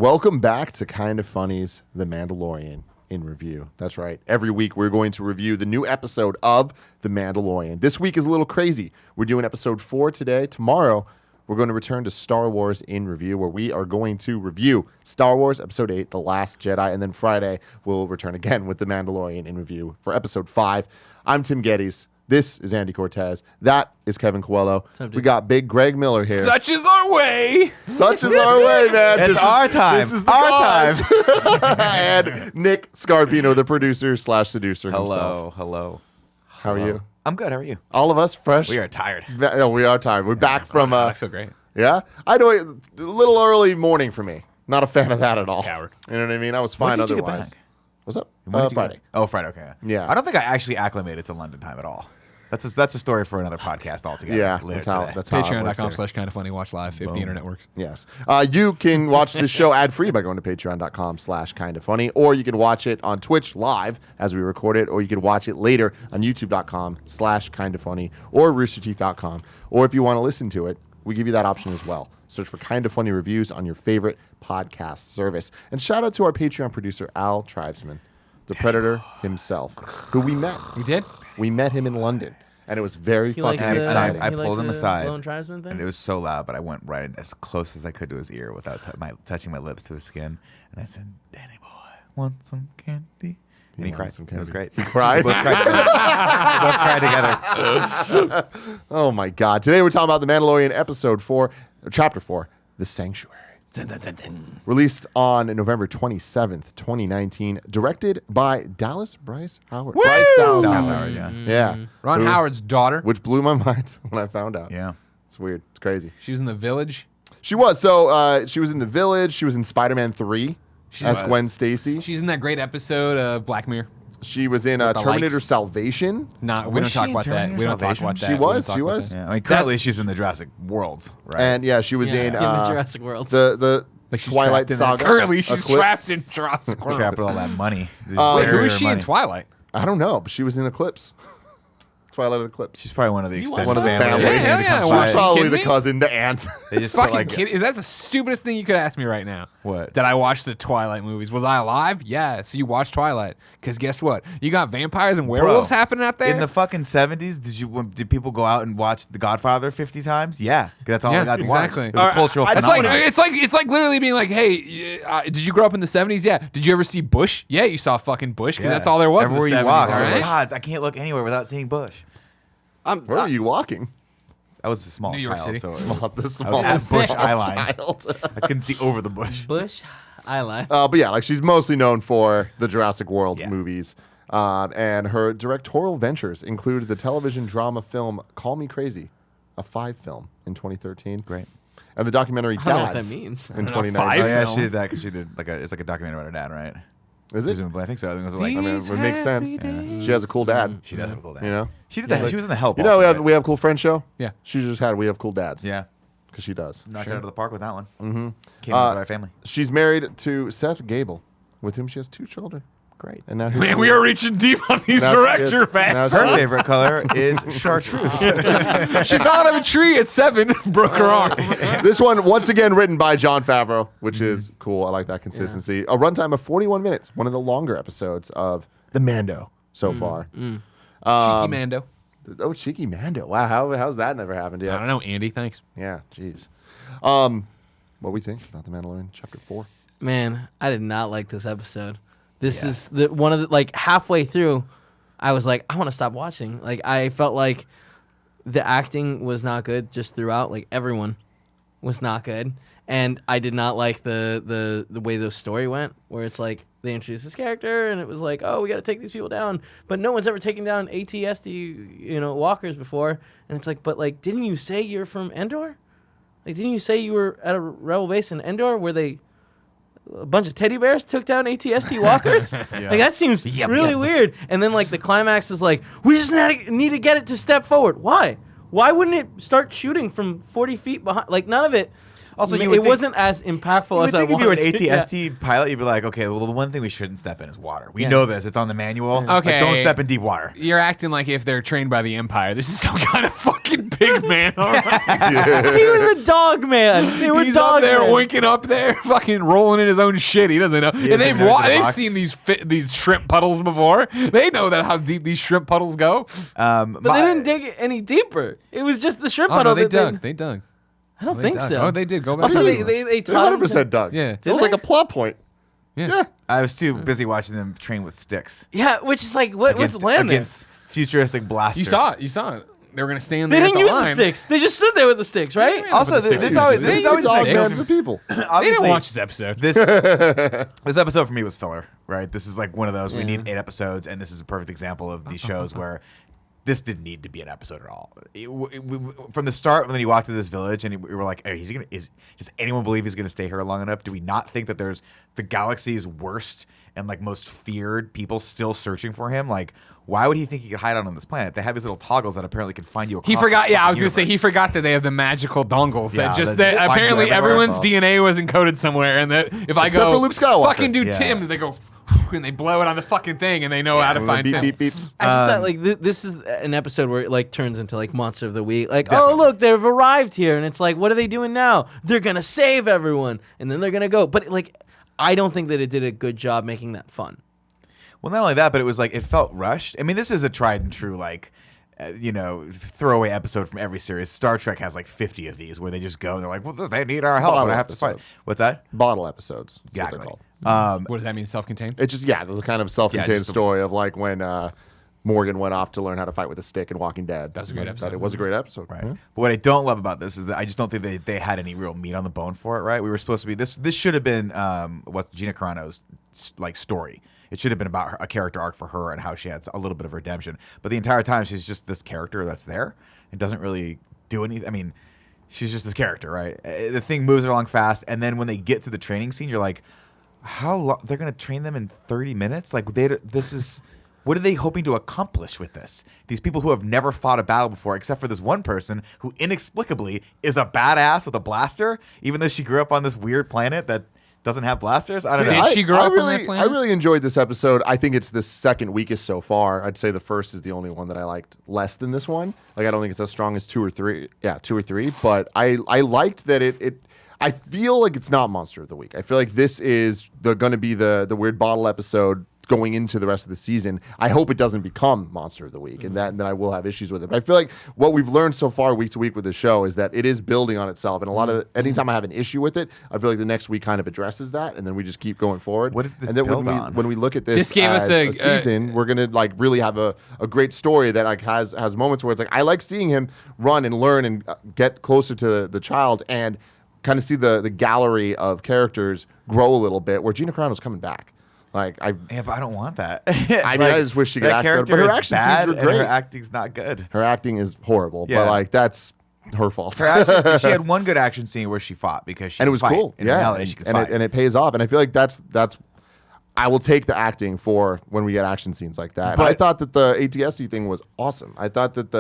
Welcome back to Kind of Funny's The Mandalorian in review. That's right. Every week we're going to review the new episode of The Mandalorian. This week is a little crazy. We're doing episode 4 today. Tomorrow we're going to return to Star Wars in review, where we are going to review Star Wars Episode 8, The Last Jedi, and then Friday we'll return again with The Mandalorian in review for Episode 5. I'm Tim Gettys. This is Andy Cortez. That is Kevin Coelho. We got Big Greg Miller here. Such is our way. Such is our way, man. It's our time. This is our time. And Nick Scarpino, the producer / seducer himself. Hello. How are you? I'm good. How are you? All of us fresh? We are tired. No, we are tired. We're back from... I feel great. Yeah? I know a little early morning for me. Not a fan of that at all. Coward. You know what I mean? I was fine When did you otherwise. get back? What's up? When did you Friday. get- Oh, Friday. Okay. Yeah. I don't think I actually acclimated to London time at all. That's a story for another podcast altogether. Yeah, later that's how it works here. Patreon.com/kindoffunny. Watch live if the internet works. Yes. You can watch the show ad-free by going to patreon.com/kindoffunny, or you can watch it on Twitch live as we record it, or you can watch it later on youtube.com/kindoffunny or roosterteeth.com. Or if you want to listen to it, we give you that option as well. Search for Kind of Funny Reviews on your favorite podcast service. And shout out to our Patreon producer, Al Tribesman, the Predator himself, who we met. We did? We met him in London, and it was very He likes fucking the- exciting. I He pulled likes him the aside, Lone Tribesman thing? and it was so loud, but I went right as close as I could to his ear without touching my lips to his skin, and I said, "Danny boy, want some candy?" And he cried. It was great. He cried? We both cried together. Oh my God. Today we're talking about The Mandalorian Episode 4, Chapter 4, The Sanctuary. Dun, dun, dun, dun. Released on November 27th, 2019. Directed by Dallas Bryce Howard. Woo! Bryce Dallas Dallas Howard. Howard, Yeah. Ron Who- Howard's daughter. Which blew my mind when I found out. Yeah. It's weird. It's crazy. She was in The Village. She was. So she was in The Village. She was in Spider-Man 3 as was. Gwen Stacy. She's in that great episode of Black Mirror. She was in With the Terminator lights. Salvation. Not, we Was don't she talk in about that. Terminator We don't talk Salvation? about that. She We don't was, talk she about was. that. Yeah. I mean, currently she's in the Jurassic Worlds, right? And yeah, she was Yeah. in In the Jurassic World. the Like she's Twilight trapped in Saga. that. Currently, she's Eclipse. trapped in Jurassic World. trapped with all that money. Wait, who is she in Twilight? I don't know, but she was in Eclipse. Twilight Eclipse. She's probably one of the you extended watch One of the family. family. Yeah, yeah, She why? was Are you probably kidding the me? cousin, the aunt. They just put Fucking like kid. Is that the stupidest thing you could ask me right now? What? Did I watch the Twilight movies? Was I alive? Yeah. So you watched Twilight. Because guess what? You got vampires and werewolves happening out there? In the fucking 70s, did people go out and watch The Godfather 50 times? Yeah, 'cause that's all Yeah, I got to exactly. watch. It was a cultural It's phenomenon. like it's like literally being like, hey, did you grow up in the 70s? Yeah. Did you ever see Bush? Yeah, you saw fucking Bush because Yeah. that's all there was Everywhere in the 70s. you walk, all I'm right? like, God, I can't look anywhere without seeing Bush. Where are you walking? I was a small New York child, City. so it Small- was, the I was smallest at Bush small Eyeline. child. I couldn't see over the bush. Bush? I lie. But yeah, like she's mostly known for the Jurassic World Yeah. movies. And her directorial ventures include the television drama film Call Me Crazy, a 5 film in 2013. Great. And the documentary I don't know what Dads that means. in I don't know, 2019. Oh yeah, film. she did that because she did it's like a documentary about her dad, right? Is it? Presumably, I think so. I think it was like I mean, it makes sense. Happy She has a cool dad. she does have a cool dad. You know? She did that. She was in the Help. You know, also, we have right? we have Cool Friends show. Yeah. She just had We Have Cool Dads. Yeah, Because she does. knocked it out of the park with that one. Mm-hmm. Came with our family. She's married to Seth Gable, with whom she has 2 children. Great. And now Man, we are reaching deep on these Now director she is- facts. now Her favorite color is chartreuse. She fell out of a tree at 7, broke her arm. This one, once again, written by Jon Favreau, which is cool. I like that consistency. A runtime of 41 minutes, one of the longer episodes of The Mando so far. Cheeky Mando. Oh, Cheeky Mando. Wow, how's that never happened I yet? don't know, Andy. Thanks. Yeah, jeez. What do we think about The Mandalorian Chapter 4? Man, I did not like this episode. This is one of the, like, halfway through, I was like, I want to stop watching. Like, I felt like the acting was not good just throughout. Like, everyone was not good. And I did not like the way the story went, where it's like they introduced this character and it was like, oh, we got to take these people down. But no one's ever taken down ATSD, walkers before. And it's like, but like, didn't you say you're from Endor? Like, didn't you say you were at a rebel base in Endor where a bunch of teddy bears took down ATSD walkers? Like, that seems really weird. And then, like, the climax is like, we just need to get it to step forward. Why? Why wouldn't it start shooting from 40 feet behind? Like, none of it Also, you it would think- wasn't as impactful You would as I think if you were an wanted. to. Yeah. ATST pilot, you'd be like, okay, well, the one thing we shouldn't step in is water. We know this. It's on the manual. Yeah. Okay. Like, don't step in deep water. You're acting like if they're trained by the Empire. This is some kind of fucking pig man. All right. He was a dog man. They were He's dog up there men. winking up there, fucking rolling in his own shit. He doesn't know. And doesn't they've know he's in a they've box. seen these shrimp puddles before. They know that how deep these shrimp puddles go. But they didn't dig it any deeper. It was just the shrimp Oh puddle. no, they that dug. They dug. I don't They think dug. so. Oh, they did. Go back. Also, to they They taught him 100% dug. Yeah. It was like a plot point. Yeah. I was too busy watching them train with sticks. Yeah, which is like what's land there? against futuristic blasters. You saw it. You saw it. They were gonna stand They there. didn't at use the the line. sticks. They just stood there with the sticks, right? Yeah. Also, But the this sticks is always they this is use always dog the men thing. for people. They didn't Obviously, watch this episode. this episode for me was filler, right? This is like one of those we Yeah. need 8 episodes, and this is a perfect example of these shows where this didn't need to be an episode at all. From the start, when he walked to this village, and we were like, "Hey, does anyone believe he's gonna stay here long enough? Do we not think that there's the galaxy's worst and like most feared people still searching for him? Like, why would he think he could hide out on this planet? They have these little toggles that apparently can find you. Across He forgot. the Yeah, I was gonna say universe. he forgot that they have the magical dongles Yeah, that just that just that find you apparently everywhere. everyone's DNA was encoded somewhere, and that if I Except go for Luke Skywalker. fucking do Yeah. Tim, they go and they blow it on the fucking thing, and they know how to find beep, Tim. beep, beeps. I just thought like this is an episode where it like turns into like Monster of the Week. Like, Definitely. oh look, they've arrived here, and it's like, what are they doing now? They're gonna save everyone, and then they're gonna go. But like, I don't think that it did a good job making that fun. Well, not only that, but it was like it felt rushed. I mean, this is a tried and true like, throwaway episode from every series. Star Trek has like 50 of these where they just go and they're like, well, they need our help, Bottle and I have to fight. episodes. What's that? Bottle episodes. That's Exactly. what they're called. What does that mean? Self-contained? It's just, the kind of self-contained just the- story of like when Morgan went off to learn how to fight with a stick in Walking Dead. That was a great episode. It was a great episode. Right. Yeah. But what I don't love about this is that I just don't think they had any real meat on the bone for it. Right? We were supposed to be this should have been what Gina Carano's like story. It should have been about a character arc for her and how she had a little bit of redemption. But the entire time she's just this character that's there and doesn't really do anything. I mean, she's just this character, right? The thing moves along fast, and then when they get to the training scene, you're like, how long? They're going to train them in 30 minutes? Like this is. What are they hoping to accomplish with this? These people who have never fought a battle before, except for this one person who inexplicably is a badass with a blaster, even though she grew up on this weird planet that doesn't have blasters. I don't know. Did she grow up on that I planet? really enjoyed this episode. I think it's the second weakest so far. I'd say the first is the only one that I liked less than this one. Like, I don't think it's as strong as 2 or 3. Yeah, 2 or 3. But I liked that it I feel like it's not Monster of the Week. I feel like this is going to be the weird bottle episode going into the rest of the season. I hope it doesn't become Monster of the Week, and then I will have issues with it. But I feel like what we've learned so far week to week with the show is that it is building on itself, and a lot of anytime I have an issue with it, I feel like the next week kind of addresses that, and then we just keep going forward. What did this and then build on? when we look at this, This gave us as a season, we're gonna like really have a great story that like has moments where it's like I like seeing him run and learn and get closer to the child and kind of see the gallery of characters grow a little bit. Where Gina Carano's coming back. Like Yeah, but I don't want that. I mean, I just wish she could that act better, character but her is action scenes bad were and great. her acting's not good. Her acting is horrible, Yeah. but like that's her fault. Her action, she had one good action scene where she fought because she and it could was fight. cool. In Yeah, reality, she could fight. and it pays off. And I feel like that's I will take the acting for when we get action scenes like that. And I But- thought that the ATSD thing was awesome. I thought that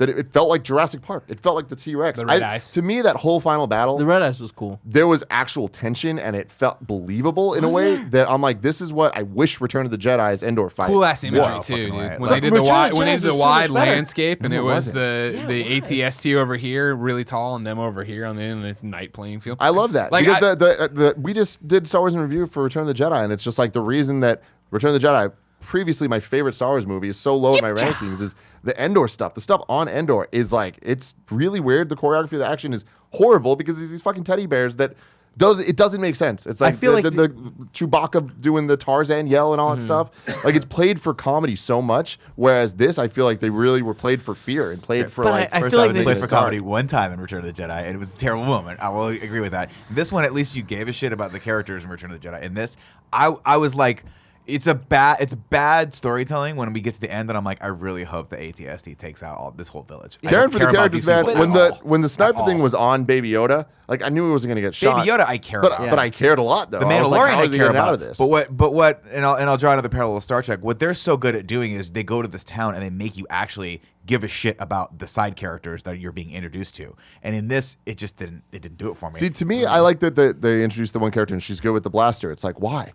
it felt like Jurassic Park. It felt like the T-Rex. The red eyes. To me, that whole final battle, The Red Eyes was cool. there was actual tension, and it felt believable in a way that I'm like, this is what I wish Return of the Jedi's Endor fight. Cool ass imagery Wow, too, fucking dude. way. When Like, they did the Return of wide, the when they Jedi did the was so wide much better. landscape, and No, it it was wasn't. the it was. ATST over here really tall, and them over here on the end, and it's night playing field. I love that Like, because we just did Star Wars in review for Return of the Jedi, and it's just like the reason that Return of the Jedi, previously my favorite Star Wars movie, is so low in my rankings is the Endor stuff. The stuff on Endor is like, it's really weird. The choreography of the action is horrible because there's these fucking teddy bears that it doesn't make sense. It's like, feel like the Chewbacca doing the Tarzan yell and all that stuff. Like, it's played for comedy so much, whereas this, I feel like they really were played for fear and played for But like. I First feel I like was they played just for comedy one time in Return of the Jedi, and it was a terrible moment. I will agree with that. This one, at least you gave a shit about the characters in Return of the Jedi. In this, I was like, it's bad storytelling when we get to the end, and I'm like, I really hope the ATST takes out this whole village. I Caring don't for care the about characters, these man. people When the sniper At thing all. was on Baby Yoda, like I knew he wasn't gonna get shot. Baby Yoda, I care but about. but I cared a lot though. The I was like, Mandalorian, how I are they care getting about. out of this? But what, and I'll draw another parallel to Star Trek. What they're so good at doing is they go to this town and they make you actually give a shit about the side characters that you're being introduced to. And in this, it just didn't do it for me. See, to me, I like that they introduced the one character and she's good with the blaster. It's like, why?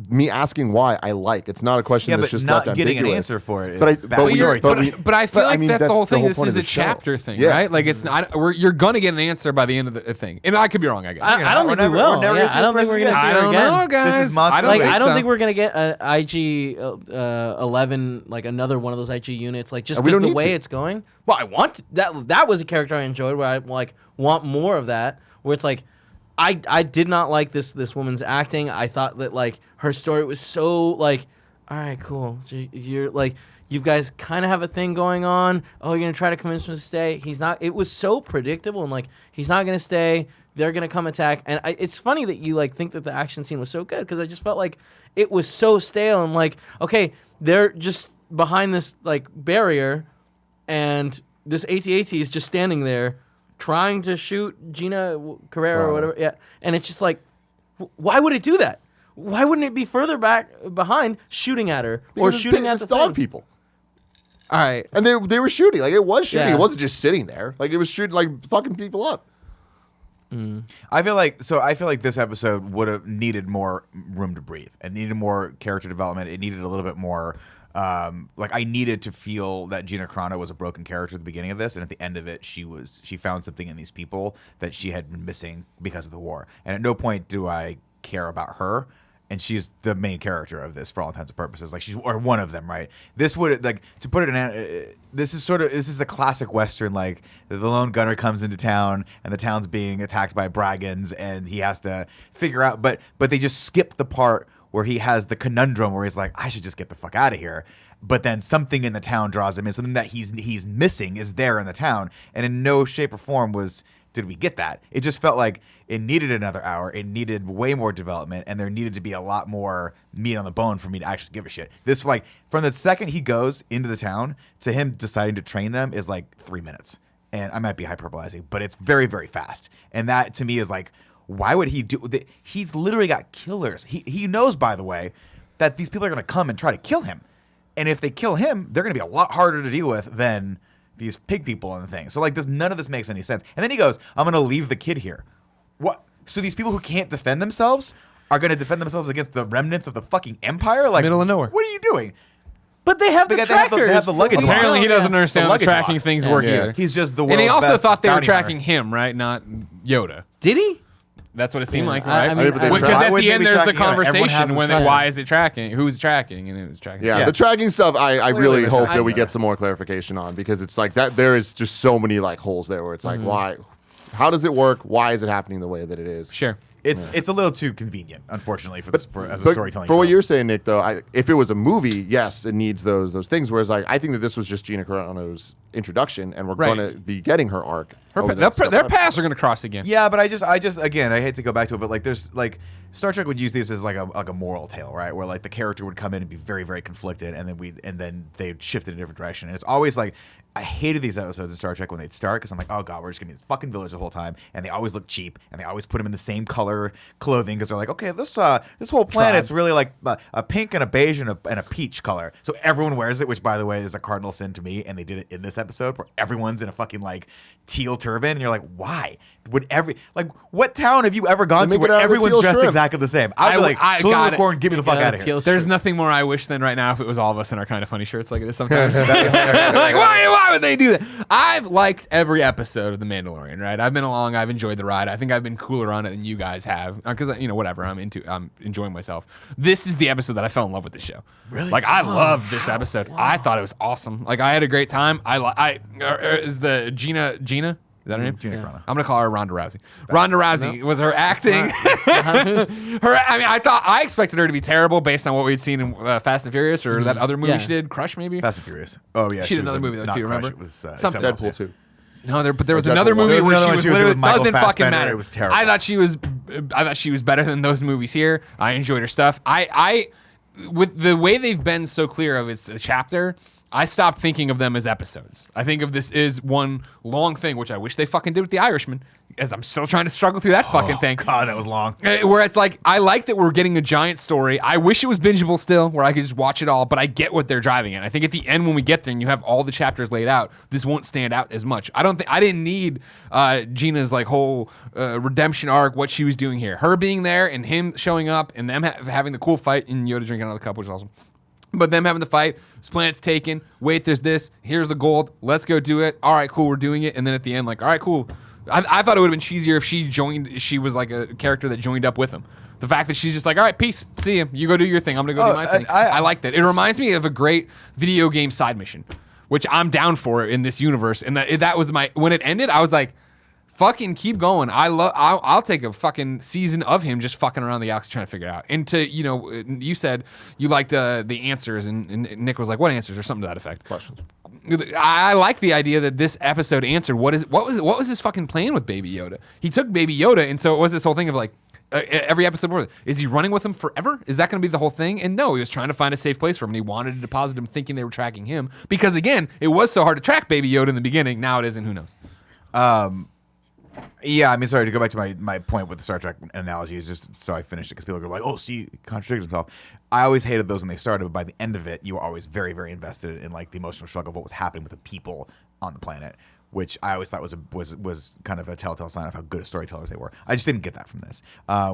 Me asking why I like. It's not a question Yeah, that's but just not left getting an ambiguous. answer for it is But I, bad but, we- storytelling. but we- But I feel but, like mean, that's the whole thing. whole This point is of a the show. chapter thing, Yeah. right? Like it's not. You're gonna get an answer by the end of the thing, and I could be wrong. I guess. I don't think we will. Yeah, I don't think we're gonna see I her don't again. know, guys. This is must- I don't Like think I don't so. think we're gonna get an IG 11, like another one of those IG units, like just And we because don't the need way to. it's going. Well, I want that. That was a character I enjoyed. Where I like want more of that. Where it's like, I did not like this woman's acting. I thought that like her story was so like, all right, cool. So you're like. You guys kind of have a thing going on. Oh, you're gonna try to convince him to stay. He's not. It was so predictable. I'm like, he's not gonna stay. They're gonna come attack. And it's funny that you like think that the action scene was so good because I just felt like it was so stale. I'm like, okay, they're just behind this like barrier, and this AT-AT is just standing there, trying to shoot Gina Carrera or whatever. Yeah, and it's just like, why would it do that? Why wouldn't it be further back behind, shooting at her or Because shooting at it's the dog thing? people. All right. And they were shooting. Like, it was shooting. Yeah. It wasn't just sitting there. Like, it was shooting, like, fucking people up. I feel like this episode would have needed more room to breathe and needed more character development. It needed a little bit more. Like I needed to feel that Gina Carano was a broken character at the beginning of this, and at the end of it, she found something in these people that she had been missing because of the war. And at no point do I care about her. And she's the main character of this for all intents and purposes. Like she's or one of them, right? This would like to put it in. This is a classic Western. Like the lone gunner comes into town and the town's being attacked by brigands, and he has to figure out. But they just skip the part where he has the conundrum where he's like, I should just get the fuck out of here. But then something in the town draws him in. Something that he's missing is there in the town, and in no shape or form did we get that. It just felt like it needed another hour. It needed way more development, and there needed to be a lot more meat on the bone for me to actually give a shit. This, like, from the second he goes into the town to him deciding to train them is like 3 minutes. And I might be hyperbolizing, but it's very, very fast. And that to me is like, why would he do that? He's literally got killers. He knows, by the way, that these people are going to come and try to kill him. And if they kill him, they're going to be a lot harder to deal with than these pig people and the thing. So like none of this makes any sense. And then he goes, I'm going to leave the kid here. What? So these people who can't defend themselves are going to defend themselves against the remnants of the fucking empire? Like, Middle of nowhere. What are you doing? But they have the trackers. They have the luggage box. Apparently, he doesn't The understand the luggage tracking box. things work Yeah. either. He's just the world's And he also best thought they were bounty hunter. tracking him, right? Not Yoda. Did he? That's what it seemed Yeah, like, I right? mean, but they Because track- at Why the wouldn't end, they be there's the tracking Yoda? Everyone has conversation this when tracker. why is it tracking? Who's tracking? And it was tracking. Yeah, Yeah. the tracking stuff I really there's hope a- that we get some more clarification on, because it's like that there is just so many like holes there where it's like, why? How does it work? Why is it happening the way that it is? Sure. It's a little too convenient, unfortunately, as a But storytelling. for what film. you're saying, Nick, though, if it was a movie, yes, it needs those things. Whereas, like, I think that this was just Gina Carano's introduction, and we're Right. going to be getting her arc. over the Their next couple their episodes. paths are going to cross again. Yeah, but I just again, I hate to go back to it, but like there's like Star Trek would use this as like a moral tale, right? Where like the character would come in and be very, very conflicted, and then they'd shift in a different direction. And it's always like I hated these episodes of Star Trek when they'd start because I'm like, oh god, we're just gonna be in this fucking village the whole time, and they always look cheap, and they always put them in the same color clothing because they're like, okay, this whole planet's really like a pink and a beige and a peach color, so everyone wears it, which by the way is a cardinal sin to me, and they did it in this episode where everyone's in a fucking like teal turban, and you're like, why would what town have you ever gone They to make it where out of the everyone's teal dressed shrimp. exactly the same? I'd be like, I children got of it. corn, get me the fuck out of here. There's nothing more I wish than right now if it was all of us in our kind of funny shirts like it is sometimes. Like, why would they do that? I've liked every episode of The Mandalorian, right? I've been along. I've enjoyed the ride. I think I've been cooler on it than you guys have because, whatever. I'm enjoying myself. This is the episode that I fell in love with the show. Really? Like, I loved this episode. Wow. I thought it was awesome. Like, I had a great time. Is the Gina? Is that her name? Gina Carano. I'm gonna call her Ronda Rousey. Ronda Rousey was her acting. I expected her to be terrible based on what we'd seen in Fast and Furious or that other movie Yeah. she did, Crush maybe. Fast and Furious. Oh yeah, She did was another in- movie though, not too, Crush, remember? It was Something. Deadpool 2. No, but there was Deadpool another one. movie There was where another she one was she was literally with Michael doesn't fucking Fassbender. matter. It was terrible. I thought she was better than those movies here. I enjoyed her stuff. with the way they've been so clear of it's a chapter, I stopped thinking of them as episodes. I think of this as one long thing, which I wish they fucking did with The Irishman, as I'm still trying to struggle through that fucking thing. God, that was long. Where it's like, I like that we're getting a giant story. I wish it was bingeable still, where I could just watch it all, but I get what they're driving at. I think at the end when we get there and you have all the chapters laid out, this won't stand out as much. I didn't need Gina's like whole redemption arc, what she was doing here. Her being there and him showing up and them having the cool fight and Yoda drinking out of the cup, which is awesome. But them having the fight, this planet's taken. Wait, there's this. Here's the gold. Let's go do it. All right, cool. We're doing it. And then at the end, like, all right, cool. I thought it would have been cheesier if she was like a character that joined up with him. The fact that she's just like, all right, peace. See you. You go do your thing. I'm going to go do my thing. I like that. It reminds me of a great video game side mission, which I'm down for in this universe. And that was when it ended, I was like, fucking keep going. I'll take a fucking season of him just fucking around the galaxy trying to figure it out. And you said you liked the answers, and Nick was like, "What answers?" or something to that effect. Questions. I like the idea that this episode answered what was his fucking plan with Baby Yoda. He took Baby Yoda, and so it was this whole thing of like every episode before, is he running with him forever? Is that going to be the whole thing? And no, he was trying to find a safe place for him. And he wanted to deposit him, thinking they were tracking him because again, it was so hard to track Baby Yoda in the beginning. Now it isn't. Who knows? Yeah, I mean, sorry to go back to my point with the Star Trek analogy is just so I finished it because people go like, "Oh, see, he contradicted himself." I always hated those when they started, but by the end of it, you were always very, very invested in like the emotional struggle of what was happening with the people on the planet, which I always thought was kind of a telltale sign of how good storytellers they were. I just didn't get that from this.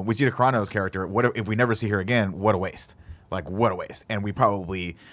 With Gina Carano's character, what if we never see her again? What a waste! Like what a waste! And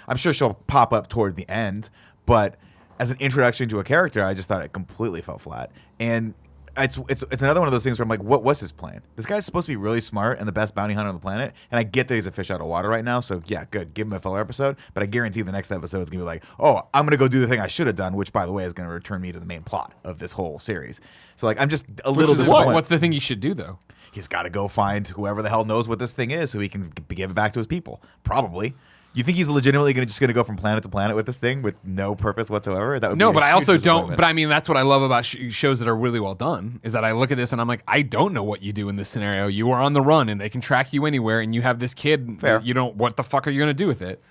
I'm sure she'll pop up toward the end, but as an introduction to a character, I just thought it completely fell flat. And it's another one of those things where I'm like, what was his plan? This guy's supposed to be really smart and the best bounty hunter on the planet, and I get that he's a fish out of water right now, so yeah, good. Give him a filler episode, but I guarantee the next episode is going to be like, oh, I'm going to go do the thing I should have done, which, by the way, is going to return me to the main plot of this whole series. So, like, I'm just a little disappointed. What's the thing he should do, though? He's got to go find whoever the hell knows what this thing is so he can give it back to his people. Probably. You think he's legitimately going to go from planet to planet with this thing with no purpose whatsoever? That would no, be but I also don't. disappointment. But I mean, that's what I love about shows that are really well done. Is that I look at this and I'm like, I don't know what you do in this scenario. You are on the run and they can track you anywhere, and you have this kid. Fair. You don't. What the fuck are you going to do with it?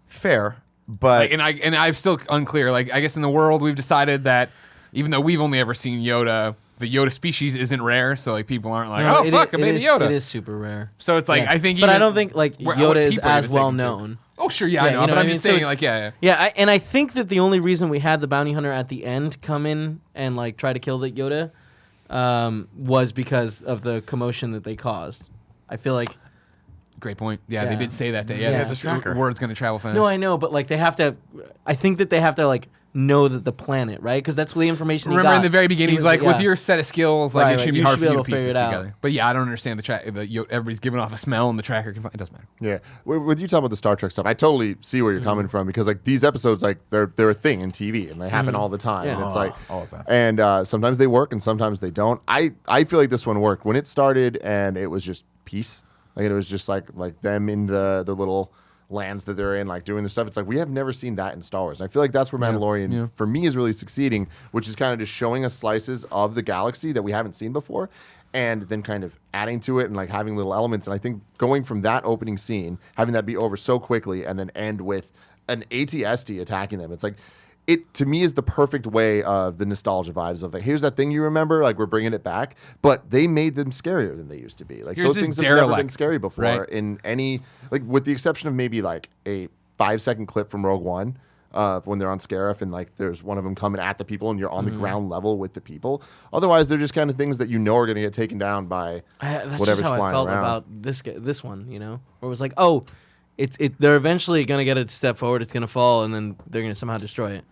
Fair, but Like, I'm still unclear. Like, I guess in the world we've decided that even though we've only ever seen Yoda, the Yoda species isn't rare. So like people aren't like, No, oh fuck, a baby Yoda. It is super rare. So it's like Yeah. I think, but even I don't think like what Yoda is people as even well take him to. known. Oh sure, yeah, I Yeah, know, you know but what I'm I just mean? So saying, like, yeah. Yeah, and I think that the only reason we had the bounty hunter at the end come in and like try to kill the Yoda was because of the commotion that they caused. I feel like. Great point. Yeah, they Yeah. did say that. Yeah, Yeah. this It's a tracker. word's going to travel fast. No, I know, but like they have to. I think that they have to like know that the planet, right? Because that's the information. Remember he got. in the very beginning, He he's was like, with yeah. your set of skills, like Right, it like, should be you hard should for be you to able to piece figure this it out. together. But yeah, I don't understand the track. Everybody's giving off a smell, and the tracker can find. It doesn't matter. Yeah, with you talking about the Star Trek stuff, I totally see where you're coming from because like these episodes, like they're a thing in TV and they happen all the time. Yeah. And it's like all the time. and sometimes they work and sometimes they don't. I feel like this one worked when it started and it was just peace. Like it was just like them in the little lands that they're in, like doing the stuff. It's like we have never seen that in Star Wars. And I feel like that's where Mandalorian for me is really succeeding, which is kind of just showing us slices of the galaxy that we haven't seen before, and then kind of adding to it and like having little elements. And I think going from that opening scene, having that be over so quickly, and then end with an ATST attacking them, it's like. It to me is the perfect way of the nostalgia vibes of like here's that thing you remember, like we're bringing it back, but they made them scarier than they used to be. Like Here's those this things have never been derelict, scary before right? in any, like with the exception of maybe like a 5-second clip from Rogue One when they're on Scarif and like there's one of them coming at the people and you're on the ground level with the people. Otherwise, they're just kind of things that you know are going to get taken down by That's whatever's just how I flying felt around. about this one, you know, where it was like, oh, they're eventually gonna get a step forward, it's gonna fall, and then they're gonna somehow destroy it.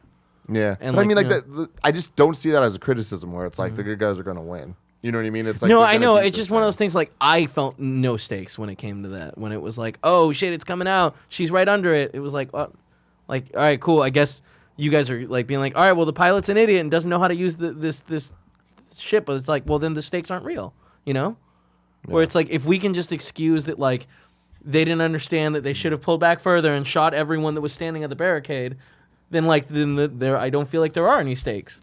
Yeah, And, but I like, mean, like you know- I just don't see that as a criticism where it's like the good guys are going to win. You know what I mean? It's like no, they're I gonna know. beat It's this just one of thing. those things. Like I felt no stakes when it came to that. When it was like, oh shit, it's coming out. She's right under it. It was like, all right, cool. I guess you guys are like being like, all right, well, the pilot's an idiot and doesn't know how to use this ship. But it's like, well, then the stakes aren't real. You know, where it's like if we can just excuse that, like they didn't understand that they should have pulled back further and shot everyone that was standing at the barricade, then there I don't feel like there are any stakes.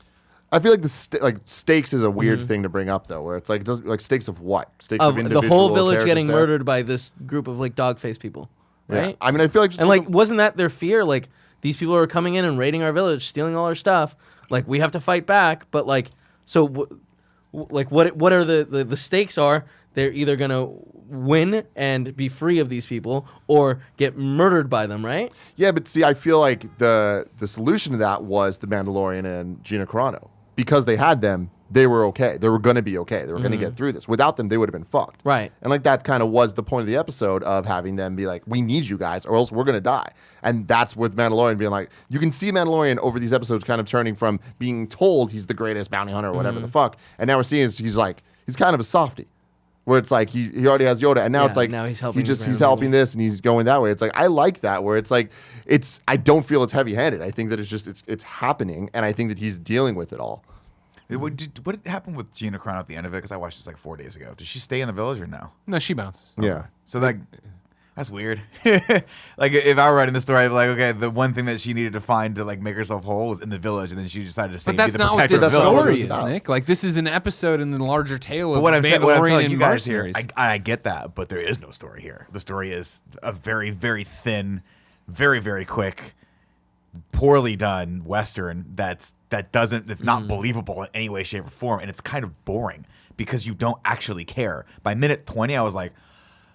I feel like stakes is a weird thing to bring up though, where it's like it doesn't like stakes of what? Stakes of Of the individual whole village characters getting there? murdered by this group of like dog-faced people. right? I mean, I feel like just And like, wasn't that their fear? Like, these people are coming in and raiding our village, stealing all our stuff. Like, we have to fight back. But like, so what are the stakes are? They're either gonna win and be free of these people, or get murdered by them, right? Yeah, but see, I feel like the solution to that was the Mandalorian and Gina Carano. Because they had them, they were okay. They were going to be okay. They were going to get through this. Without them, they would have been fucked. Right. And like that kind of was the point of the episode of having them be like, we need you guys or else we're going to die. And that's with Mandalorian being like, you can see Mandalorian over these episodes kind of turning from being told he's the greatest bounty hunter or whatever the fuck. And now we're seeing he's kind of a softie. Where it's like he already has Yoda, and now it's like now he's helping. he's helping this, and he's going that way. It's like I like that, where it's like I don't feel it's heavy-handed. I think that it's happening, and I think that he's dealing with it all. What happened with Gina Carano at the end of it? Because I watched this like 4 days ago. Did she stay in the village or no? No, she bounces. Yeah. So like, that's weird. Like if I were writing the story, I'd be like, okay, the one thing that she needed to find to like make herself whole was in the village, and then she decided to stay. But that's and be the not what protector this of the village. what story it's is, about. Nick. Like, this is an episode in the larger tale But of what I'm Mandalorian telling and you guys here, mercenaries. I get that, but there is no story here. The story is a very, very thin, very, very quick, poorly done Western that's not believable in any way, shape, or form, and it's kind of boring because you don't actually care. By minute 20, I was like,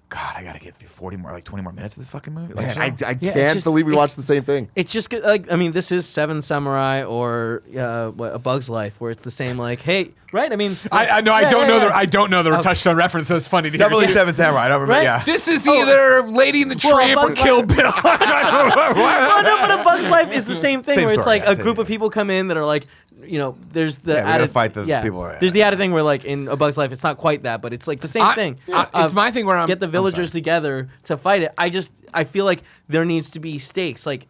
God, I gotta get through 20 more minutes of this fucking movie. Like, Man, I Yeah, it's can't just- believe we it's- watched the same thing. It's just good, like, I mean, this is Seven Samurai or A Bug's Life, where it's the same. Like, hey, right? I mean, I know. yeah, I don't know the touchstone reference. So it's funny to hear. Definitely Seven Samurai. I don't remember. Right? Yeah. This is either Lady and the Well, Tramp or Bug's Kill Life- Bill. Well, no, but A Bug's Life is the same thing, Same where it's story, like yeah, a group same, of people come in that are like, you know, there's the Yeah, we gotta added fight the people, yeah. There's the added thing where like in A Bug's Life, it's not quite that, but it's like the same thing. It's my thing where I'm get the villagers together to fight it. I feel like there needs to be stakes. Like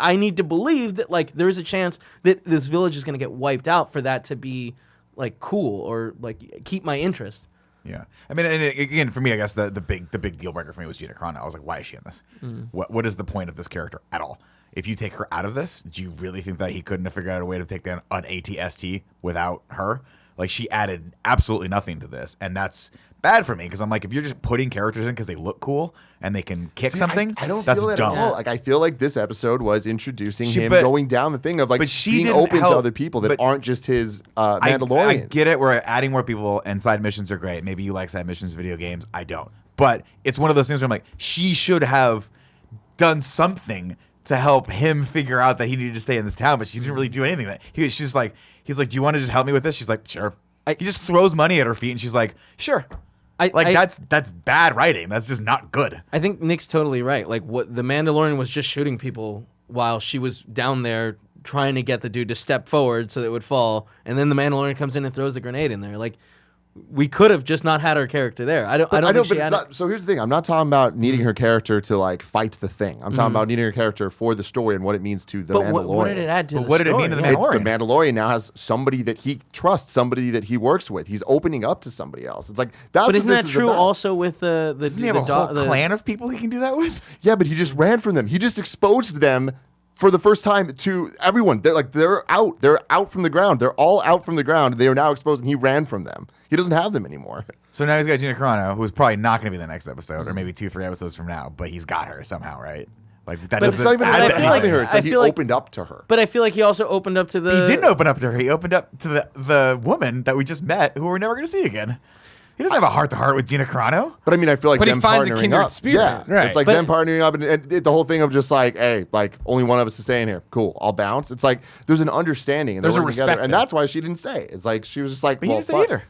I need to believe that like there is a chance that this village is going to get wiped out for that to be like cool or like keep my interest. Yeah, I mean, and again, for me, I guess the big deal breaker for me was Gina Carano. I was like, why is she in this? What is the point of this character at all? If you take her out of this, do you really think that he couldn't have figured out a way to take down an ATST without her? Like, she added absolutely nothing to this, and that's bad for me because I'm like, if you're just putting characters in because they look cool and they can kick something, I don't that's feel that dumb. at all. Like I feel like this episode was introducing him but- going down the thing of like but she being didn't open help- to other people that but- aren't just his I Mandalorians. get it. We're adding more people, and side missions are great. Maybe you like side missions, video games. I don't. But it's one of those things where I'm like, she should have done something to help him figure out that he needed to stay in this town, but she didn't really do anything. He's like, do you want to just help me with this? She's like, sure. He just throws money at her feet, and she's like, sure. That's bad writing. That's just not good. I think Nick's totally right. Like what the Mandalorian was just shooting people while she was down there trying to get the dude to step forward so that it would fall, and then the Mandalorian comes in and throws the grenade in there. Like we could have just not had her character there. I don't I know, think but she it's had not. So here's the thing: I'm not talking about needing her character to like fight the thing. I'm talking about needing her character for the story and what it means to the But Mandalorian. what did it add to But the what did it story? mean to the Yeah. Mandalorian? The Mandalorian now has somebody that he trusts, somebody that he works with. He's opening up to somebody else. It's like that's. But what isn't this that is true about. also with the Doesn't he have a whole clan of people he can do that with? Yeah, but he just ran from them. He just exposed them for the first time to everyone. They're out. They're out from the ground. They're all out from the ground. They are now exposed, and he ran from them. He doesn't have them anymore. So now he's got Gina Carano, who's probably not going to be the next episode, or maybe 2-3 episodes from now, but he's got her somehow, right? Like that But It's doesn't not even add about to feel like- having anything. her. It's like I he feel like- opened up to her. But I feel like he also opened up to the. He didn't open up to her. He opened up to the woman that we just met, who we're never going to see again. He doesn't have a heart-to-heart with Gina Carano. But I mean, I feel like But he them finds a partnering kindred up. spirit, Yeah, right. It's like But- them partnering up, and the whole thing of just like, hey, like only one of us is staying here. Cool, I'll bounce. It's like there's an understanding, and There's they're a working together, respect and there. that's why she didn't stay. It's like she was just like, But well, he didn't stay fuck. either.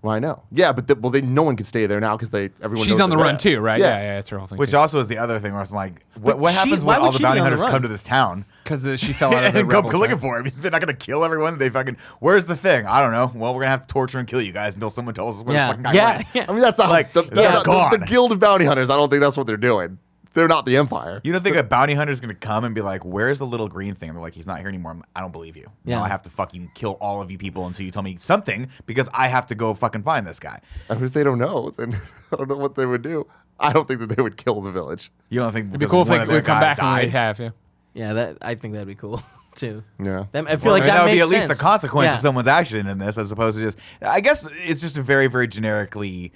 Well, I know. Yeah, but no one can stay there now because everyone. She's knows on the they're run there. too, right? Yeah, that's her whole thing. Which also is the other thing where I'm like, what she- happens why when would all the she be bounty on the hunters run? come to this town because she fell out of the and go rebels, looking right? for him? They're not going to kill everyone. They fucking, where's the thing? I don't know. Well, we're going to have to torture and kill you guys until someone tells us where the fucking guy went. yeah. I mean, that's not Like, the, they're the gone. Guild of Bounty Hunters. I don't think that's what they're doing. They're not the Empire. You don't think a bounty hunter is going to come and be like, where's the little green thing? And they're like, he's not here anymore. I don't believe you. Yeah. Now I have to fucking kill all of you people until you tell me something because I have to go fucking find this guy. I mean, if they don't know, then I don't know what they would do. I don't think that they would kill the village. You don't think It'd be cool if they would come back and they'd have, yeah. Yeah, I think that'd be cool too. Yeah. I feel like that would be makes at least sense. the consequence Yeah. of someone's action in this, as opposed to just. I guess it's just a very, very generically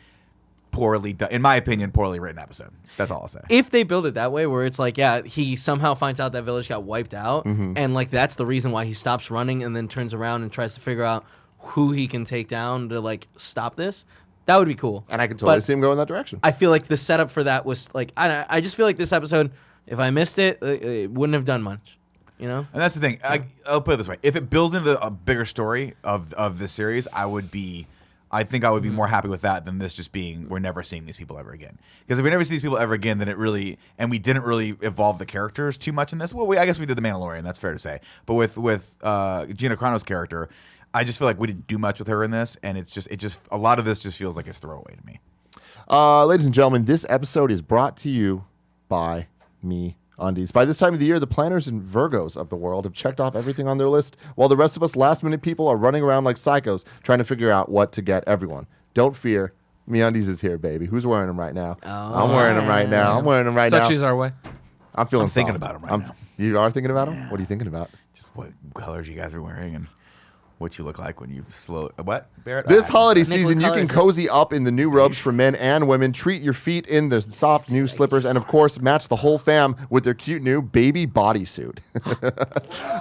poorly done, in my opinion, poorly written episode. That's all I'll say. If they build it that way, where it's like, yeah, he somehow finds out that village got wiped out, and like that's the reason why he stops running and then turns around and tries to figure out who he can take down to like stop this, that would be cool. And I can totally But see him go in that direction. I feel like the setup for that was like, I just feel like this episode, if I missed it, it wouldn't have done much, you know? And that's the thing. I'll put it this way: if it builds into a bigger story of the series, I think I would be more happy with that than this just being we're never seeing these people ever again. Because if we never see these people ever again, then and we didn't really evolve the characters too much in this. Well, I guess we did the Mandalorian. That's fair to say. But with Gina Carano's character, I just feel like we didn't do much with her in this, and it just a lot of this just feels like it's throwaway to me. Ladies and gentlemen, this episode is brought to you by Me Undies. By this time of the year, the planners and Virgos of the world have checked off everything on their list, while the rest of us last-minute people are running around like psychos trying to figure out what to get everyone. Don't fear. Me Undies is here, baby. Who's wearing them right now? I'm wearing them right now. I'm wearing them right now. Such is our way. I'm feeling thinking soft. about them right now. You are thinking about them? What are you thinking about? Just what colors you guys are wearing and what you look like when you what? Barrett? This Ah, holiday Nick, season, what you color can is it? cozy up in the new robes for men and women. Treat your feet in the soft new slippers, and of course, match the whole fam with their cute new baby bodysuit.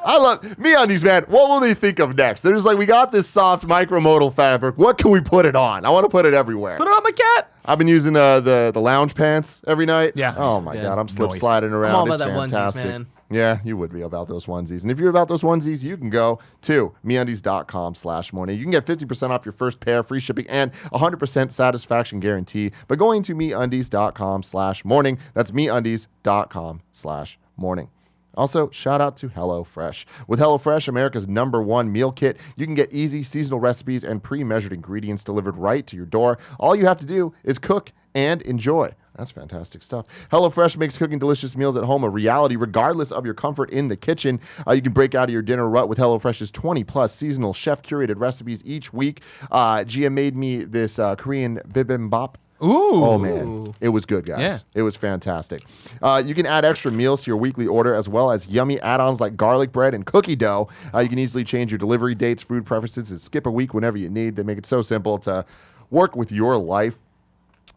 I love MeUndies, man. What will they think of next? They're just like, we got this soft micromodal fabric. What can we put it on? I want to put it everywhere. Put it on my cat. I've been using the lounge pants every night. Yeah. Oh my Yeah. God, I'm slip Nice. sliding around. I'm all It's about that onesies, fantastic. man. Yeah, you would be about those onesies. And if you're about those onesies, you can go to MeUndies.com/morning. You can get 50% off your first pair, free shipping, and 100% satisfaction guarantee by going to MeUndies.com/morning. That's MeUndies.com/morning. Also, shout out to HelloFresh. With HelloFresh, America's #1 meal kit, you can get easy seasonal recipes and pre-measured ingredients delivered right to your door. All you have to do is cook and enjoy. That's fantastic stuff. HelloFresh makes cooking delicious meals at home a reality, regardless of your comfort in the kitchen. You can break out of your dinner rut with HelloFresh's 20-plus seasonal chef-curated recipes each week. Gia made me this Korean bibimbap. Ooh. Oh, man. It was good, guys. Yeah. It was fantastic. You can add extra meals to your weekly order, as well as yummy add-ons like garlic bread and cookie dough. You can easily change your delivery dates, food preferences, and skip a week whenever you need. They make it so simple to work with your life.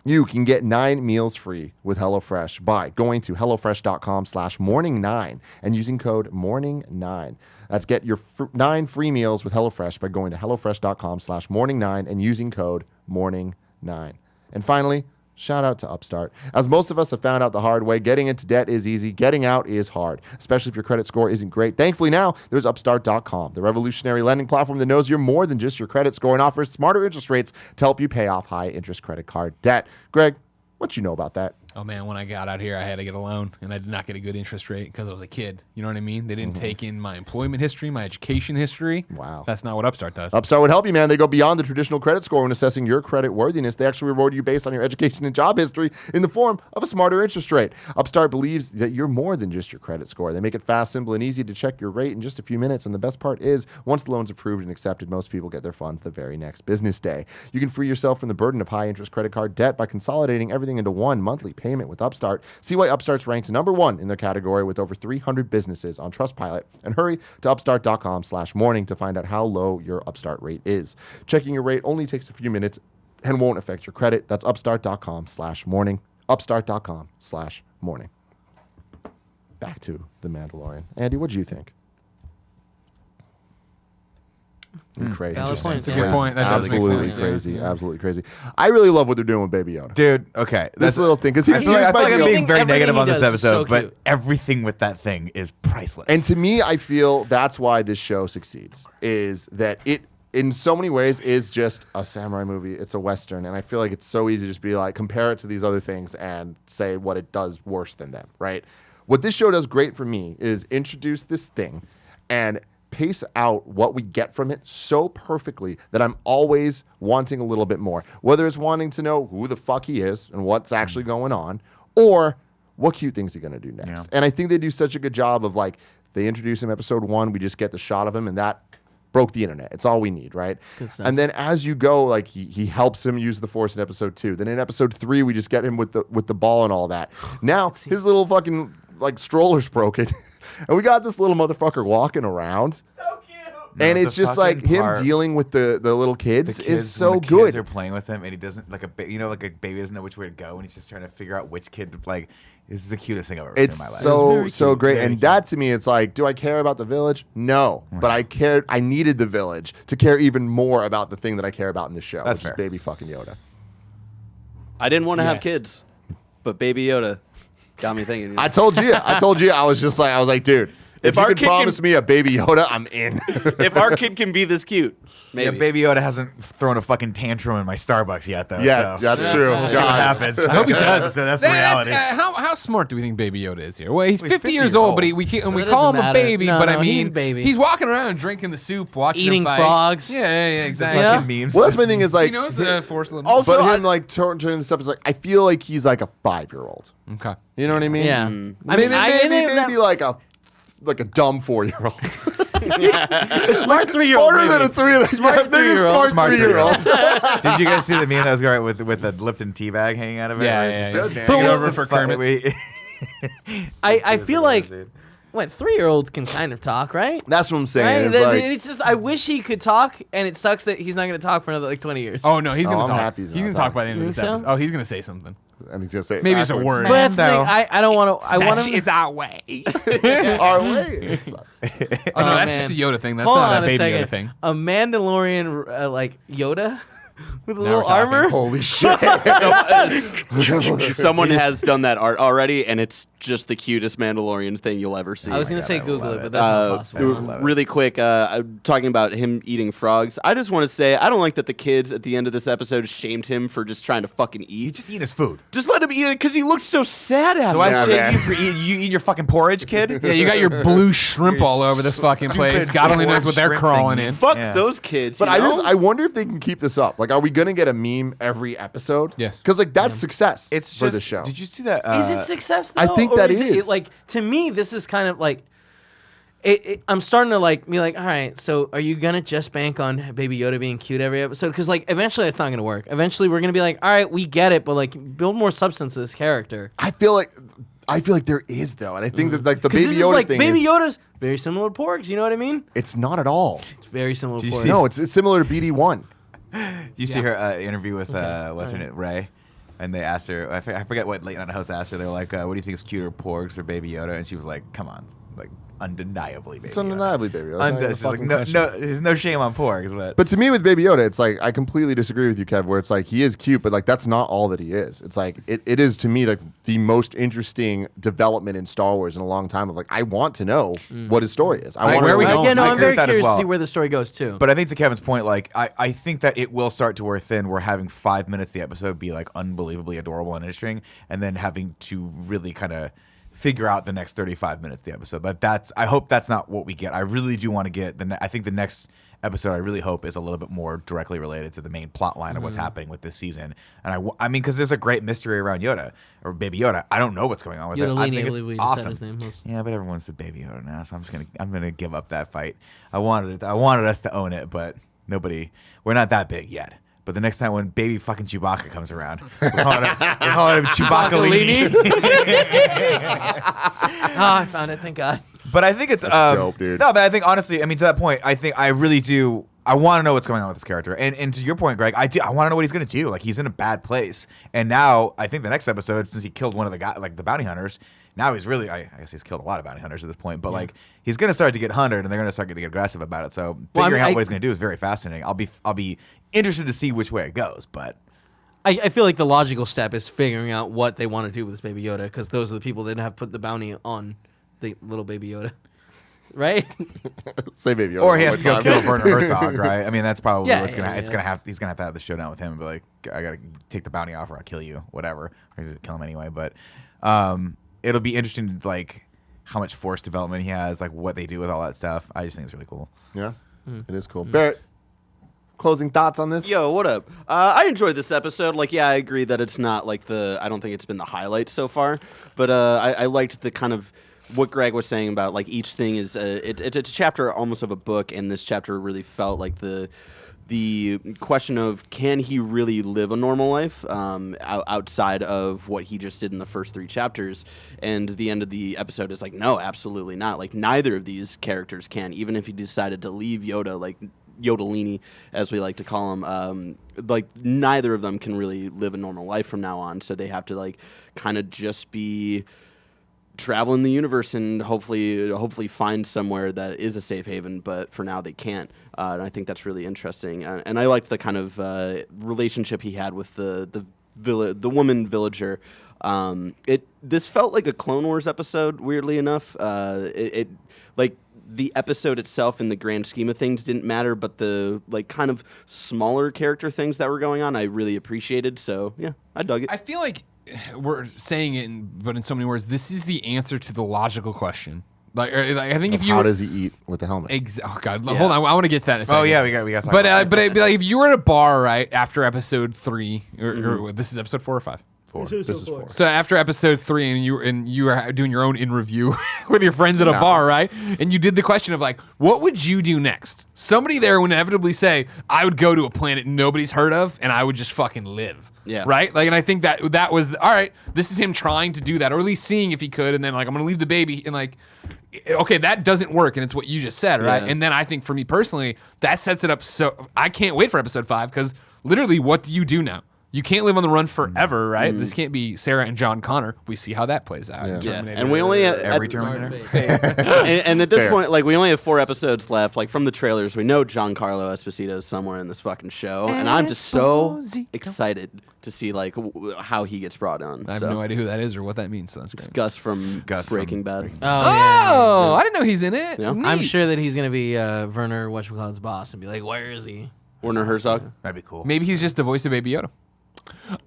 You can get 9 meals free with HelloFresh by going to HelloFresh.com/morning9 and using code morning9. That's get your 9 free meals with HelloFresh by going to HelloFresh.com/morning9 and using code morning9. And finally, shout out to Upstart. As most of us have found out the hard way, getting into debt is easy. Getting out is hard, especially if your credit score isn't great. Thankfully now, there's Upstart.com, the revolutionary lending platform that knows you're more than just your credit score and offers smarter interest rates to help you pay off high-interest credit card debt. Greg, what you know about that? Oh man, when I got out here, I had to get a loan, and I did not get a good interest rate because I was a kid. You know what I mean? They didn't take in my employment history, my education history. Wow. That's not what Upstart does. Upstart would help you, man. They go beyond the traditional credit score when assessing your credit worthiness. They actually reward you based on your education and job history in the form of a smarter interest rate. Upstart believes that you're more than just your credit score. They make it fast, simple, and easy to check your rate in just a few minutes. And the best part is, once the loan's approved and accepted, most people get their funds the very next business day. You can free yourself from the burden of high-interest credit card debt by consolidating everything into one monthly payment with Upstart. See why Upstart's ranked #1 in their category with over 300 businesses on Trustpilot. And hurry to upstart.com/morning to find out how low your Upstart rate is. Checking your rate only takes a few minutes and won't affect your credit. That's upstart.com/morning. Upstart.com/morning. Back to The Mandalorian. Andy, what do you think? Crazy. Valid point. That's a good point. That does make Absolutely sense, crazy. yeah. Absolutely crazy. I really love what they're doing with Baby Yoda. Dude, okay. This little thing, because I feel like I'm being very Everything negative he on this does is so episode, but cute. everything with that thing is priceless. And to me, I feel that's why this show succeeds, is that it, in so many ways, is just a samurai movie. It's a Western. And I feel like it's so easy to just be like, compare it to these other things and say what it does worse than them, right? What this show does great for me is introduce this thing and pace out what we get from it so perfectly that I'm always wanting a little bit more. Whether it's wanting to know who the fuck he is and what's actually going on, or what cute things he's going to do next. Yeah. And I think they do such a good job of, like, they introduce him episode 1, we just get the shot of him, and that broke the internet. It's all we need, right? good stuff. And then as you go, like, he helps him use the Force in episode 2. Then in episode 3, we just get him with the ball and all that. Now his little fucking, like, stroller's broken. And we got this little motherfucker walking around. so cute. And the it's just like fucking him part- dealing with the little kids, the kids is so when the good. Kids are playing with him, and he doesn't like like a baby doesn't know which way to go, and he's just trying to figure out which kid to like. This is the cutest thing I've ever seen in my life. It's It was very so cute, great. very And cute. that to me, it's like, do I care about the village? No. But I cared. I needed the village to care even more about the thing that I care about in this show, That's which fair. is baby fucking Yoda. I didn't want to have Yes. kids, but Baby Yoda got me thinking. I told you. I was like, dude, if you our could kid promise can- me a baby Yoda, I'm in. If our kid can be this cute, maybe. Yeah, Baby Yoda hasn't thrown a fucking tantrum in my Starbucks yet, though. Yeah, so. that's true. We'll see what God. happens. I hope he does. So that's the reality. How smart do we think Baby Yoda is here? Well, he's Well, 50 years old, but we But we it call him doesn't a matter. baby. No, but no, I mean, he's baby. he's walking around drinking the soup, watching Eating him fight. frogs. Yeah, exactly. Yeah. Fucking memes. Well, that's my thing is like, He knows Force Limit. Also, but him like turning the stuff is like, I feel like he's like a 5-year-old. Okay. You know what I mean? Yeah. Maybe like a dumb 4-year-old. Smart 3-year-old. Smarter than a 3 Smart They're just 3-year-old. smart 3-year-olds. Did you guys see the meme that was going with the Lipton tea bag hanging out of it? Yeah, Where it's yeah, just yeah. the- Take it What's over the for fu- Kermit. we- I feel like, what, 3-year-olds can kind of talk, right? That's what I'm saying. Right? It's like, It's just, I wish he could talk, and it sucks that he's not going to talk for another 20 years. Oh no, he's gonna I'm talk. happy he's He's not gonna talk by the talking. end of this You think episode. so? Oh, he's gonna say something. and he's gonna say it Maybe it's a backwards. word. But that's the Mando. thing. I don't want to. I want him. Is our way. Our way. It's not- Oh no, that's man. just a Yoda thing. That's Hold not on a a baby second. Yoda thing. A Mandalorian like Yoda with a Now little we're talking. armor. Holy shit. Someone has done that art already, and it's just the cutest Mandalorian thing you'll ever see. I was gonna God, say I would Google love it, but it. that's not possible. huh? Really quick, talking about him eating frogs. I just want to say I don't like that the kids at the end of this episode shamed him for just trying to fucking You eat. just eat his food. Just let him eat it because he looked so sad after. Do I Yeah, shame man. you for you eating your fucking porridge, kid? Yeah, you got your blue shrimp all over this fucking place. stupid God only knows what they're shrimp crawling thing. in. Fuck Yeah. those kids. But you know? I wonder if they can keep this up. Like, are we gonna get a meme every episode? Yes. Because like that's success It's for just. the show. Did you see that? Is it success? Though, I think or that is. is. Like to me, this is kind of like. I'm starting to like be like, all right. So are you gonna just bank on Baby Yoda being cute every episode? Because like eventually that's not gonna work. Eventually we're gonna be like, all right, we get it, but like build more substance to this character. I feel like there is though, and I think that like the 'Cause Baby this is Yoda like thing Baby is, Yoda's very similar to Porgs. You know what I mean? it's not at all. It's very similar to you Porgs. see- No, it's similar to BD1. You see her interview with what's her name, Ray, and they asked her. I forget what late night host asked her. They were like, "What do you think is cuter, Porgs or Baby Yoda?" And she was like, "Come on, like undeniably Baby It's Yoda." undeniably Baby Yoda. That's not even a She's like, fucking no, question. there's no shame on Porgs, but But to me, with Baby Yoda, it's like I completely disagree with you, Kev. Where it's like he is cute, but like that's not all that he is. It's like it is to me like the most interesting development in Star Wars in a long time. Of like I want to know what his story is. I want where to we know. going? Yeah, no, I I'm agree very with that as curious well. to see where the story goes too. But I think to Kevin's point, like I think that it will start to wear thin. We're having 5 minutes of the episode be like unbelievably adorable and interesting, and then having to really kind of figure out the next 35 minutes of the episode. But I hope that's not what we get. I really do want to get I think the next episode I really hope is a little bit more directly related to the main plot line of what's happening with this season. And I mean, because there's a great mystery around Yoda or Baby Yoda. I don't know what's going on with it. I Yodalini, think I it's believe we just said awesome. his name was. Yeah, but everyone said Baby Yoda now, so I'm gonna give up that fight. I wanted us to own it, but we're not that big yet. But the next time when baby fucking Chewbacca comes around, we're calling him Chewbacca-lini. I found it. Thank God. But I think it's dope, dude. No, but I think honestly, I mean to that point, I think I really do. I want to know what's going on with this character, and to your point, Greg, I want to know what he's going to do. Like he's in a bad place, and now I think the next episode, since he killed one of the guys, like the bounty hunters, now he's really. I guess he's killed a lot of bounty hunters at this point, but like he's going to start to get hunted, and they're going to start to get aggressive about it. So figuring out what he's going to do is very fascinating. I'll be interested to see which way it goes, but. I feel like the logical step is figuring out what they want to do with this Baby Yoda, because those are the people that have put the bounty on the little Baby Yoda, right? Say Baby Yoda. Or he one has to more go time. kill Werner Herzog, right? I mean, that's probably Yeah, what's gonna. yeah, It's yeah. gonna have. He's gonna have the showdown with him and be like, I gotta take the bounty off, or I'll kill you, whatever. Or he's gonna kill him anyway. But it'll be interesting, like how much force development he has, like what they do with all that stuff. I just think it's really cool. Yeah, it is cool. Barrett, closing thoughts on this? Yo, what up? I enjoyed this episode. Like, yeah, I agree that it's not like I don't think it's been the highlight so far, but I liked the kind of what Greg was saying about like each thing is it's a chapter almost of a book, and this chapter really felt like the the question of can he really live a normal life outside of what he just did in the first 3 chapters. And the end of the episode is like, no, absolutely not. Like, neither of these characters can, even if he decided to leave Yoda, like Yodelini, as we like to call him. Like, neither of them can really live a normal life from now on. So they have to like kind of just be traveling the universe and hopefully find somewhere that is a safe haven, but for now they can't. And I think that's really interesting. And I liked the kind of relationship he had with the woman villager. This felt like a Clone Wars episode, weirdly enough. It like the episode itself in the grand scheme of things didn't matter, but the like kind of smaller character things that were going on I really appreciated. So yeah, I dug it. I feel like we're saying it, but in so many words, this is the answer to the logical question. Like I think if you how does he eat with the helmet? Oh God, hold on, I want to get to that in a second. Oh yeah, we got to talk. But about but it'd be like if you were at a bar right after episode 3, or this is episode 4 or 5. 4. This is 4. So after episode 3, and you were doing your own in review with your friends at a bar, right? And you did the question of like, what would you do next? Somebody there would inevitably say, I would go to a planet nobody's heard of, and I would just fucking live. Yeah. Right? Like, and I think that was all right. This is him trying to do that, or at least seeing if he could, and then like I'm gonna leave the baby, and like, okay, that doesn't work, and it's what you just said, right? Yeah. And then I think for me personally, that sets it up so I can't wait for episode 5 because literally, what do you do now? You can't live on the run forever, right? This can't be Sarah and John Connor. We see how that plays out. in Yeah, Terminator. and we only every Terminator. and at this Fair. point, like we only have 4 episodes left. Like from the trailers, we know Giancarlo Esposito is somewhere in this fucking show, and I'm just so Esposito. excited to see like how he gets brought on. I have no idea who that is or what that means. So that's It's great. Gus from Breaking Bad. Oh, I didn't know he's in it. Yeah. Neat. I'm sure that he's gonna be Werner whatchamacallit's boss and be like, where is he? Werner Herzog. That'd be cool. Maybe he's just the voice of Baby Yoda.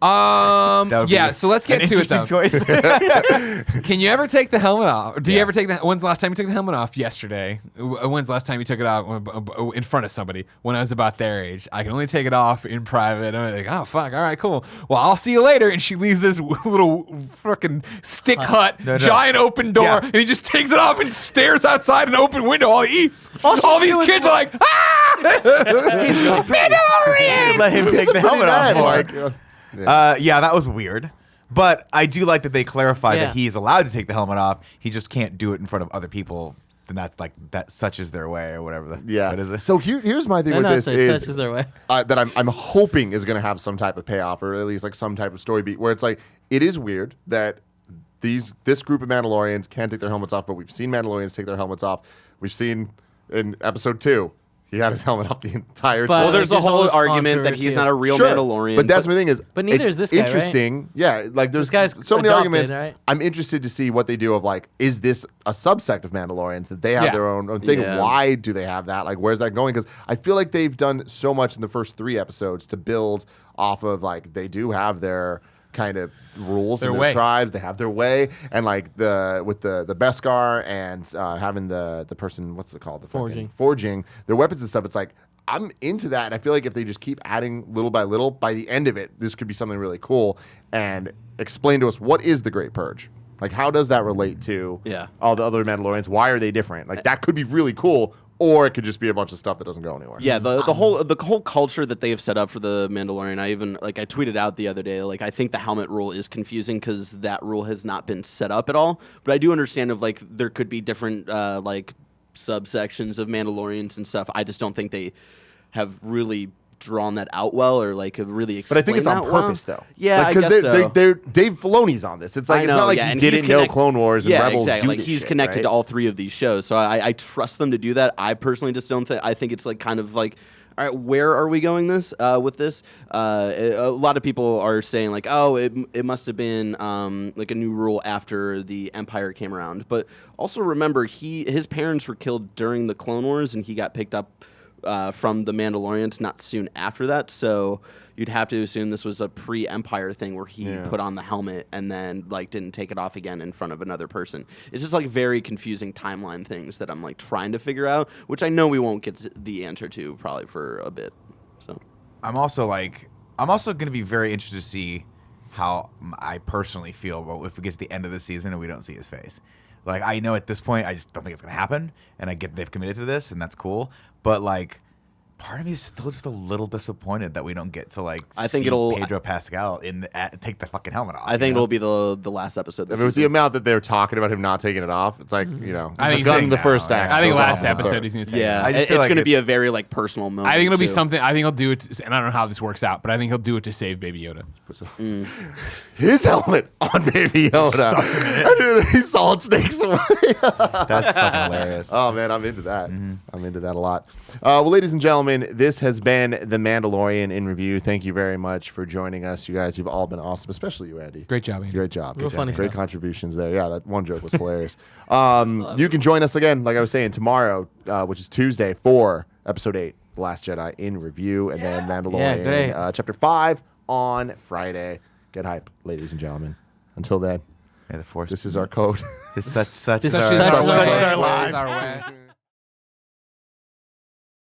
That would Yeah, be so let's get an to it though. interesting choice. Can you ever take the helmet off? Do you Yeah. ever take the? When's the last time you took the helmet off? Yesterday. When's the last time you took it out in front of somebody? When I was about their age. I can only take it off in private. I'm like, oh fuck, all right, cool. Well, I'll see you later. And she leaves this little fucking stick hut, No. giant open door, Yeah. and he just takes it off and stares outside an open window while he eats. All these kids are like, ah! Mandalorian! Let him take the Pretty helmet off. bad, more. like, yeah. Yeah, that was weird. But I do like that they clarify Yeah. that he's allowed to take the helmet off. He just can't do it in front of other people. Then that's like that such is their way or whatever. Yeah. What is it? So here's my thing No, with no, this so is such is their way. that I'm hoping is going to have some type of payoff or at least like some type of story beat where it's like it is weird that this group of Mandalorians can't take their helmets off, but we've seen Mandalorians take their helmets off. We've seen in episode 2 he had his helmet off the entire But- time. Well, there's Like, a there's all whole this argument that he's controversy. not a real Sure, Mandalorian. but that's my thing is, But neither it's is this guy, right? interesting. Yeah, like there's This guy's so many adopted, arguments. right? I'm interested to see what they do of like, is this a subsect of Mandalorians that they have Yeah. their own thing? Yeah. Why do they have that? Like, where's that going? Because I feel like they've done so much in the first 3 episodes to build off of like they do have their kind of rules Their and their way. tribes. They have their way, and like with the Beskar and having the person, what's it called, the fucking forging their weapons and stuff. It's like I'm into that, and I feel like if they just keep adding little by little, by the end of it, this could be something really cool. And explain to us what is the Great Purge. Like, how does that relate to all the other Mandalorians? Why are they different? Like, that could be really cool, or it could just be a bunch of stuff that doesn't go anywhere. Yeah, the whole culture that they have set up for the Mandalorian. I tweeted out the other day. Like, I think the helmet rule is confusing because that rule has not been set up at all. But I do understand of like there could be different like subsections of Mandalorians and stuff. I just don't think they have really drawn that out well or like have really But explained I think it's on that well. purpose, though. Yeah, because I guess so. they're Dave Filoni's on this. It's like I it's know, not like yeah, he and he's didn't know Clone Wars and Rebels exactly. do Like this he's shit, connected right? to all 3 of these shows, so I trust them to do that. I personally just don't think. I think it's like kind of like, all right, where are we going with this? A lot of people are saying like, oh, it must have been like a new rule after the Empire came around. But also remember, his parents were killed during the Clone Wars, and he got picked up from the Mandalorians not soon after that. So you'd have to assume this was a pre-Empire thing where he put on the helmet and then like didn't take it off again in front of another person. It's just like very confusing timeline things that I'm like trying to figure out, which I know we won't get the answer to probably for a bit. So I'm also going to be very interested to see how I personally feel about if it gets to the end of the season and we don't see his face. Like, I know at this point, I just don't think it's going to happen, and I get they've committed to this, and that's cool. But like, Part of me is still just a little disappointed that we don't get to like. I think see it'll- Pedro Pascal take the fucking helmet off. I think you know? it'll be the last episode. This If it was the season. amount that they're talking about him not taking it off, it's like, I think the he's the taking first it out, act. yeah. I think goes last off in the episode third. he's gonna take. Yeah, I just it's feel like going to be a it's- very like personal moment. I think it'll be too. something. I think he'll do it, and I don't know how this works out, but I think he'll do it to save Baby Yoda. His helmet on Baby Yoda. And then he solid snakes away. That's fucking hilarious. Oh man, I'm into that. I'm into that a lot. Well, ladies and gentlemen, this has been The Mandalorian in review. Thank you very much for joining us. You guys, you've all been awesome, especially you, Andy. Great job, Andy. Great job. Real Good funny job. Great stuff. contributions there. Yeah, that one joke was hilarious. You can join us again, like I was saying, tomorrow, which is Tuesday, for episode 8, The Last Jedi in review, and then Mandalorian great. chapter 5 on Friday. Get hype, ladies and gentlemen. Until then, May the force. this is our code. This is such Such is is our our way. such is our Such is life. our way.